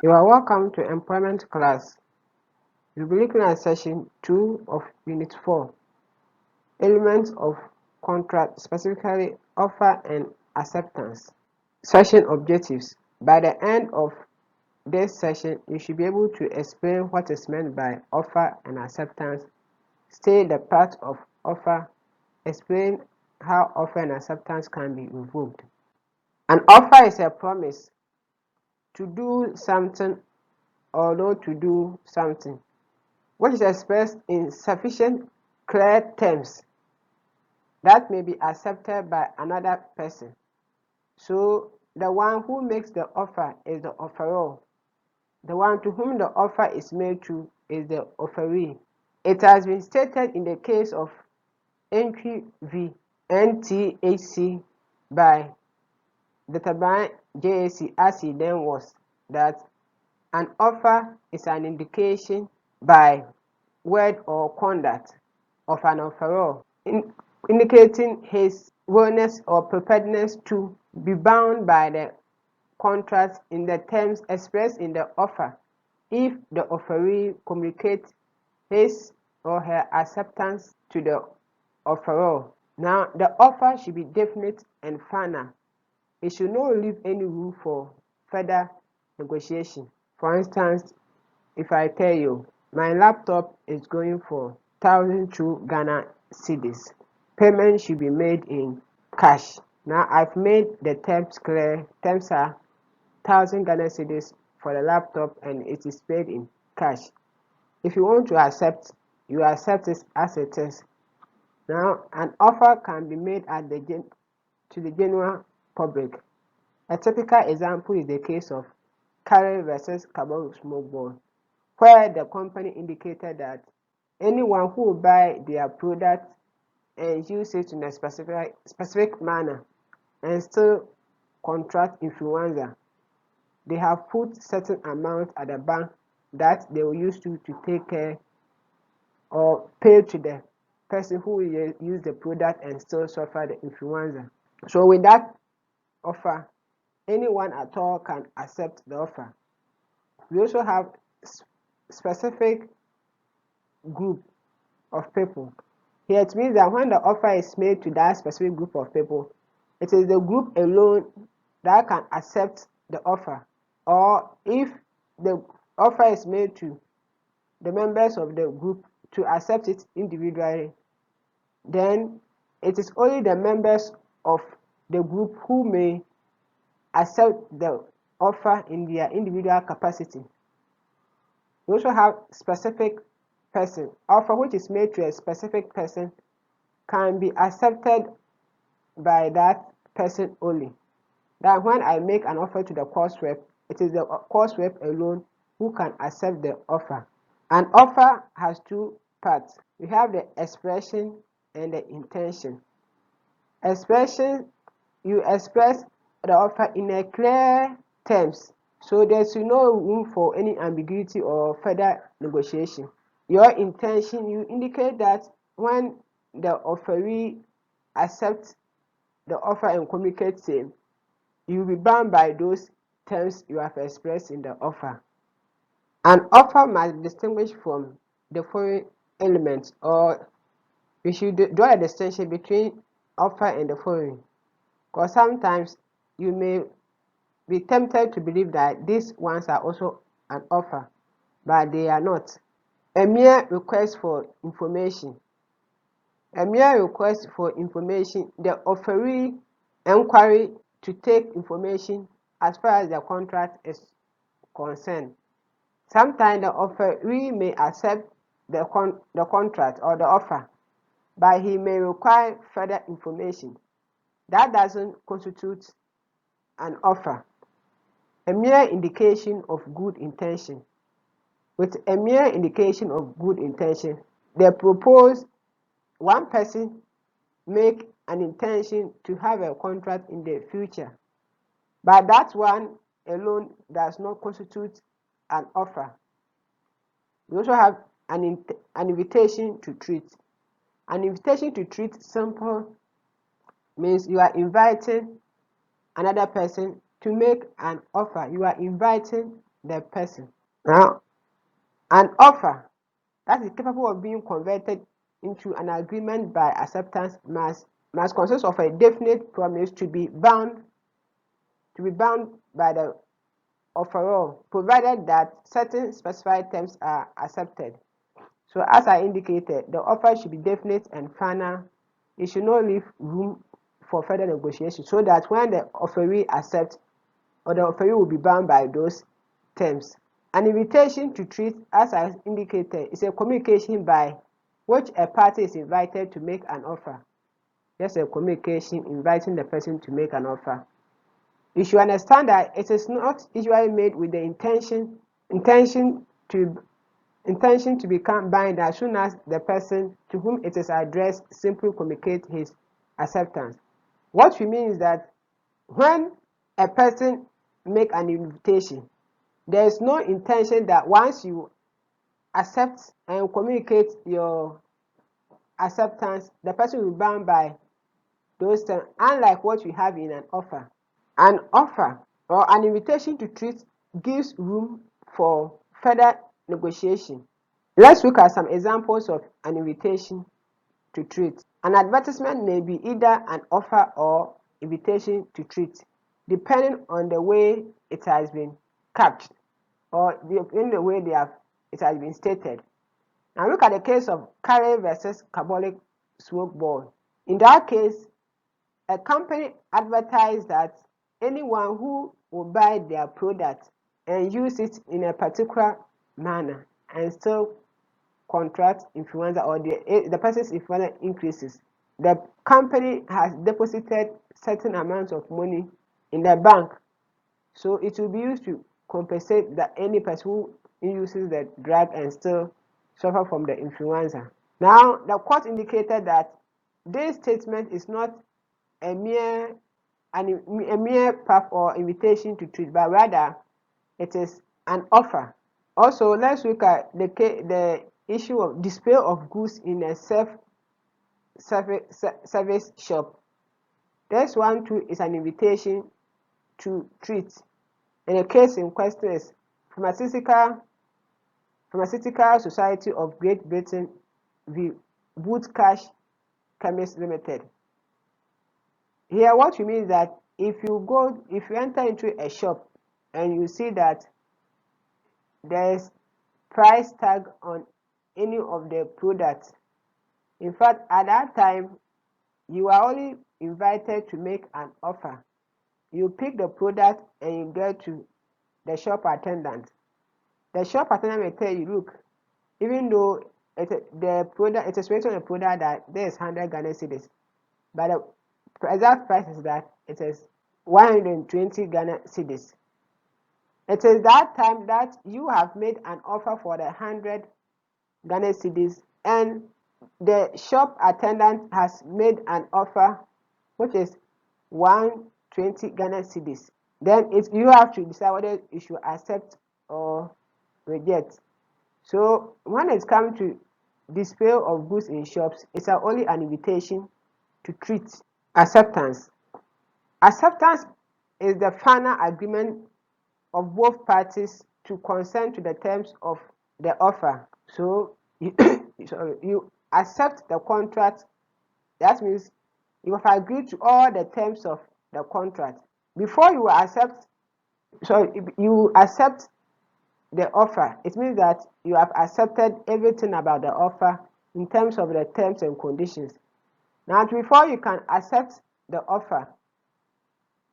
You are welcome to employment class. You'll be looking at session 2 of unit 4, elements of contract, specifically offer and acceptance. Session objectives. By the end of this session, you should be able to explain what is meant by offer and acceptance, state the part of offer, explain how offer and acceptance can be revoked. An offer is a promise to do something or not to do something, which is expressed in sufficient clear terms that may be accepted by another person. So the one who makes the offer is the offeror. The one to whom the offer is made to is the offeree. It has been stated in the case of Entry v. NTHC by the Taban JAC as he then was that an offer is an indication by word or conduct of an offeror indicating his willingness or preparedness to be bound by the contract in the terms expressed in the offer if the offeree communicates his or her acceptance to the offeror. Now, the offer should be definite and final. It should not leave any room for further negotiation. For instance, if I tell you, my laptop is going for 1,002 Ghana cedis, payment should be made in cash. Now I've made the terms clear. Terms are 1,000 Ghana cedis for the laptop and it is paid in cash. If you want to accept, you accept it as it is. Now an offer can be made to the general public. A typical example is the case of Carey versus Kabul Smoke Ball, where the company indicated that anyone who will buy their product and use it in a specific manner and still contract influenza, they have put certain amount at the bank that they will use to take care or pay to the person who will use the product and still suffer the influenza. So with that offer, anyone at all can accept the offer. We also have specific group of people. Here it means that when the offer is made to that specific group of people, it is the group alone that can accept the offer. Or if the offer is made to the members of the group to accept it individually, then it is only the members of the group who may accept the offer in their individual capacity. We also have specific person. Offer which is made to a specific person can be accepted by that person only. That when I make an offer to the course rep, it is the course rep alone who can accept the offer. An offer has two parts. We have the expression and the intention. Expression, you express the offer in a clear terms, so there's no room for any ambiguity or further negotiation. Your intention, you indicate that when the offeree accepts the offer and communicates same, you will be bound by those terms you have expressed in the offer. An offer must be distinguished from the following elements, or we should draw a distinction between offer and the following, because sometimes you may be tempted to believe that these ones are also an offer, but they are not. A mere request for information. A mere request for information, the offeree inquiry to take information as far as the contract is concerned. Sometimes the offeree may accept the contract or the offer, but he may require further information. That doesn't constitute an offer. A mere indication of good intention. With a mere indication of good intention, they propose one person make an intention to have a contract in the future, but that one alone does not constitute an offer. We also have an invitation to treat. An invitation to treat simple means you are inviting another person to make an offer. You are inviting the person. Now, an offer that is capable of being converted into an agreement by acceptance must consist of a definite promise to be bound by the offeror, provided that certain specified terms are accepted. So as I indicated, the offer should be definite and final. It should not leave room for further negotiation, so that when the offeree accepts, or the offeree will be bound by those terms. An invitation to treat, as I indicated, is a communication by which a party is invited to make an offer. Just a communication inviting the person to make an offer. You should understand that it is not usually made with the intention to become binding as soon as the person to whom it is addressed simply communicates his acceptance. What we mean is that when a person make an invitation, there is no intention that once you accept and communicate your acceptance, the person will be bound by those terms, unlike what we have in an offer. An offer or an invitation to treat gives room for further negotiation. Let's look at some examples of an invitation to treat. An advertisement may be either an offer or invitation to treat, depending on the way it has been couched or in the way it has been stated. Now look at the case of Carey versus Carbolic Smoke Ball. In that case, a company advertised that anyone who will buy their product and use it in a particular manner and still contract influenza, or the person's influenza increases, the company has deposited certain amounts of money in the bank, so it will be used to compensate that any person who uses the drug and still suffer from the influenza. Now, the court indicated that this statement is not a mere path or invitation to treat, but rather it is an offer. Also, let's look at the issue of display of goods in a service shop. This one too is an invitation to treat. And the case in question is Pharmaceutical Society of Great Britain v. Booth Cash Chemists Limited. Here, what we mean is that if you enter into a shop and you see that there's price tag on any of the products, in fact, at that time, you are only invited to make an offer. You pick the product and you get to the shop attendant. The shop attendant may tell you, look, even though it is written on the product that there is 100 Ghana cedis, but the exact price is that it is 120 Ghana cedis. It is that time that you have made an offer for the 100 Ghana cedis, and the shop attendant has made an offer which is 120 Ghana cedis. Then you have to decide whether you should accept or reject. So when it comes to display of goods in shops, it's only an invitation to treat. Acceptance. Acceptance is the final agreement of both parties to consent to the terms of the offer. So you accept the contract. That means you have agreed to all the terms of the contract. Before you accept the offer, it means that you have accepted everything about the offer in terms of the terms and conditions. Now, before you can accept the offer,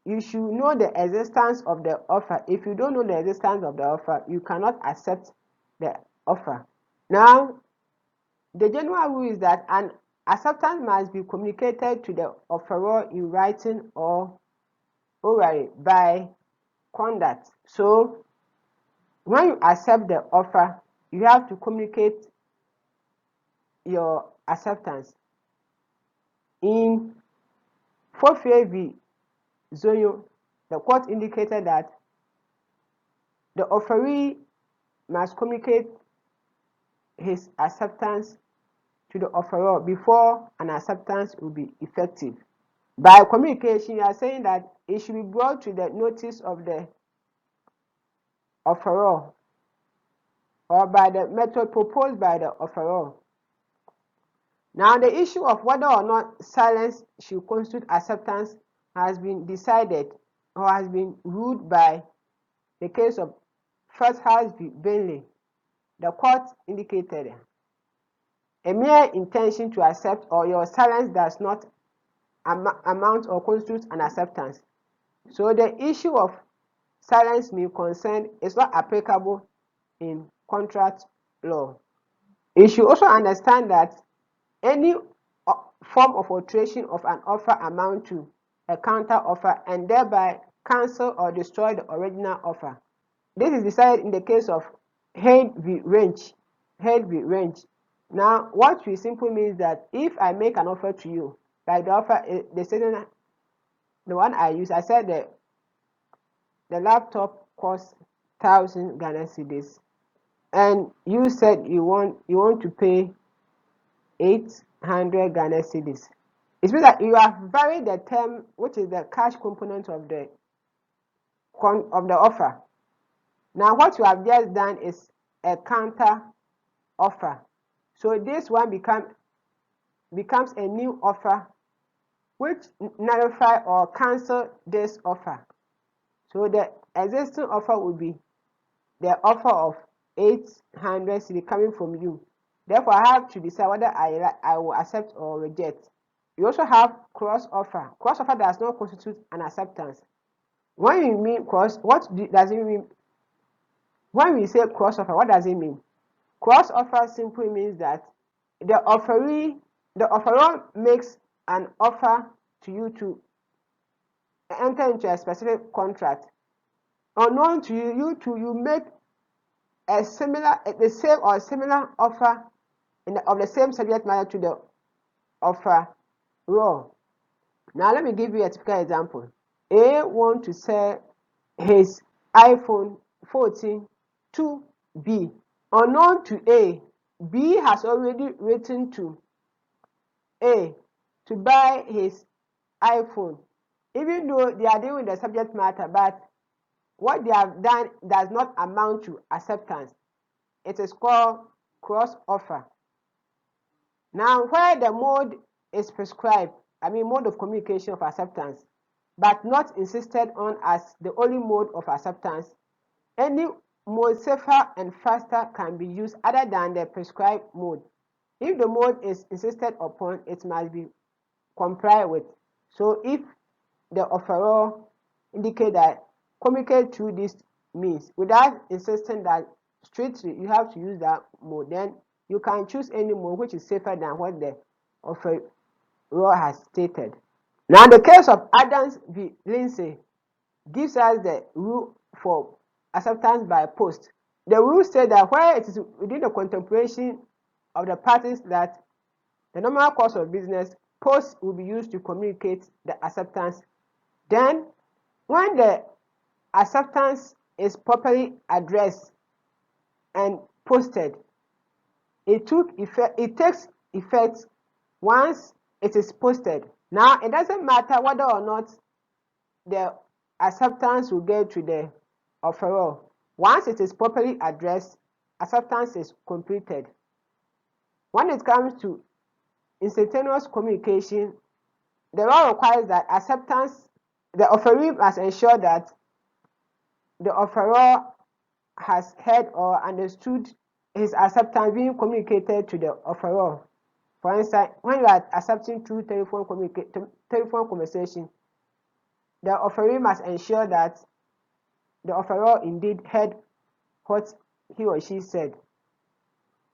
you should know the existence of the offer. If you don't know the existence of the offer, you cannot accept the offer. Now, the general rule is that an acceptance must be communicated to the offeror in writing or orally by conduct. So, when you accept the offer, you have to communicate your acceptance. In Forfait v. Zonyo, the court indicated that the offeree must communicate his acceptance to the offeror before an acceptance will be effective. By communication, you are saying that it should be brought to the notice of the offeror or by the method proposed by the offeror. Now, the issue of whether or not silence should constitute acceptance has been decided or has been ruled by the case of First House v. Bentley. The court indicated a mere intention to accept or your silence does not amount or constitute an acceptance. So the issue of silence mean consent is not applicable in contract law. You should also understand that any form of alteration of an offer amount to a counter offer and thereby cancel or destroy the original offer. This is decided in the case of Head v. Range. Head v. Range. Now, what we simply means that if I make an offer to you, like the offer, the one I use, I said that the laptop costs 1,000 Ghana cedis, and you said you want to pay 800 Ghana cedis. It means that you have varied the term, which is the cash component of the offer. Now, what you have just done is a counter offer. So this one becomes a new offer, which nullify or cancel this offer. So the existing offer will be the offer of 800 cedi coming from you. Therefore, I have to decide whether I will accept or reject. You also have cross offer. Cross offer does not constitute an acceptance. When you mean cross, what does it mean? When we say cross offer, what does it mean? Cross offer simply means that the offeror makes an offer to you to enter into a specific contract. Unknown to you, you make the same or similar offer of the same subject matter to the offeror. Now, let me give you a typical example. A wants to sell his iPhone 14 to B. Unknown to A, B has already written to A to buy his iPhone, even though they are dealing with the subject matter, but what they have done does not amount to acceptance. It is called cross offer. Now, where the mode is prescribed, mode of communication of acceptance, but not insisted on as the only mode of acceptance, any mode safer and faster can be used other than the prescribed mode. If the mode is insisted upon, it must be complied with. So if the offeror indicate that communicate through this means without insisting that strictly you have to use that mode, then you can choose any mode which is safer than what the offeror has stated. Now, the case of Adams v. Lindsay gives us the rule for acceptance by post. The rule said that where it is within the contemplation of the parties that the normal course of business, post will be used to communicate the acceptance. Then, when the acceptance is properly addressed and posted, it takes effect once it is posted. Now, it doesn't matter whether or not the acceptance will get to the offeror. Once it is properly addressed, acceptance is completed. When it comes to instantaneous communication, the law requires that the offeree must ensure that the offeror has heard or understood his acceptance being communicated to the offeror. For instance, when you are accepting through telephone conversation, the offeree must ensure that the offeror indeed heard what he or she said.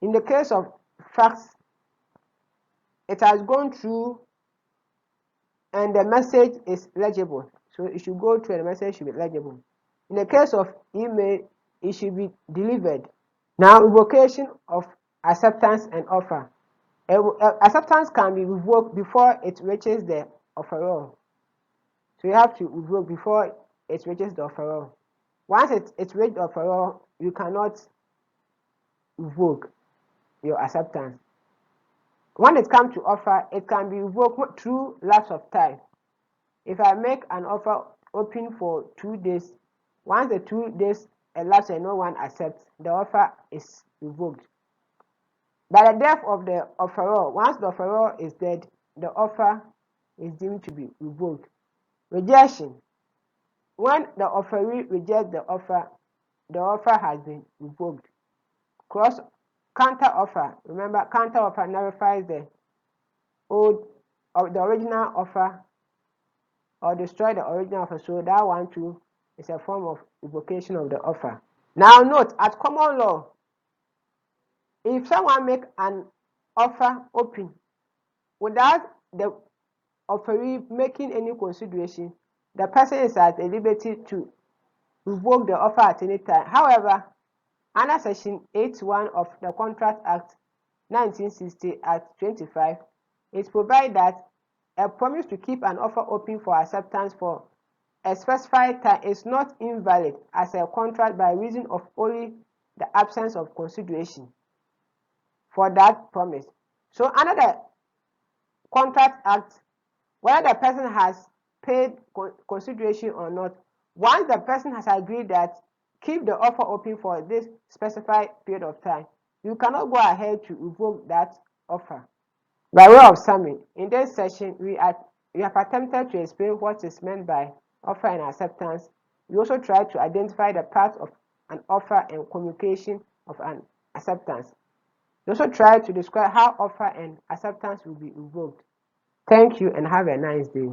In the case of fax, it has gone through and the message is legible. So it should go through and the message should be legible. In the case of email, it should be delivered. Now, revocation of acceptance and offer. Acceptance can be revoked before it reaches the offeror. So you have to revoke before it reaches the offeror. Once it reaches the offeror, you cannot revoke your acceptance. When it comes to offer, it can be revoked through lapse of time. If I make an offer open for 2 days, once the 2 days elapses and no one accepts, the offer is revoked. By the death of the offeror, once the offeror is dead, the offer is deemed to be revoked. Rejection. When the offeree rejects the offer has been revoked. Counter offer. Remember, counter offer nullifies the original offer or destroy the original offer. So that one too is a form of revocation of the offer. Now note, at common law, if someone make an offer open without the offeree making any consideration, the person is at a liberty to revoke the offer at any time. However, under Section 8(1) of the Contract Act 1960 Act 25, it provides that a promise to keep an offer open for acceptance for a specified time is not invalid as a contract by reason of only the absence of consideration for that promise. So under the Contract Act, whether the person has paid consideration or not, once the person has agreed that keep the offer open for this specified period of time, you cannot go ahead to revoke that offer. By way of summary, in this session, we have attempted to explain what is meant by offer and acceptance. We also try to identify the part of an offer and communication of an acceptance. We also try to describe how offer and acceptance will be revoked. Thank you and have a nice day.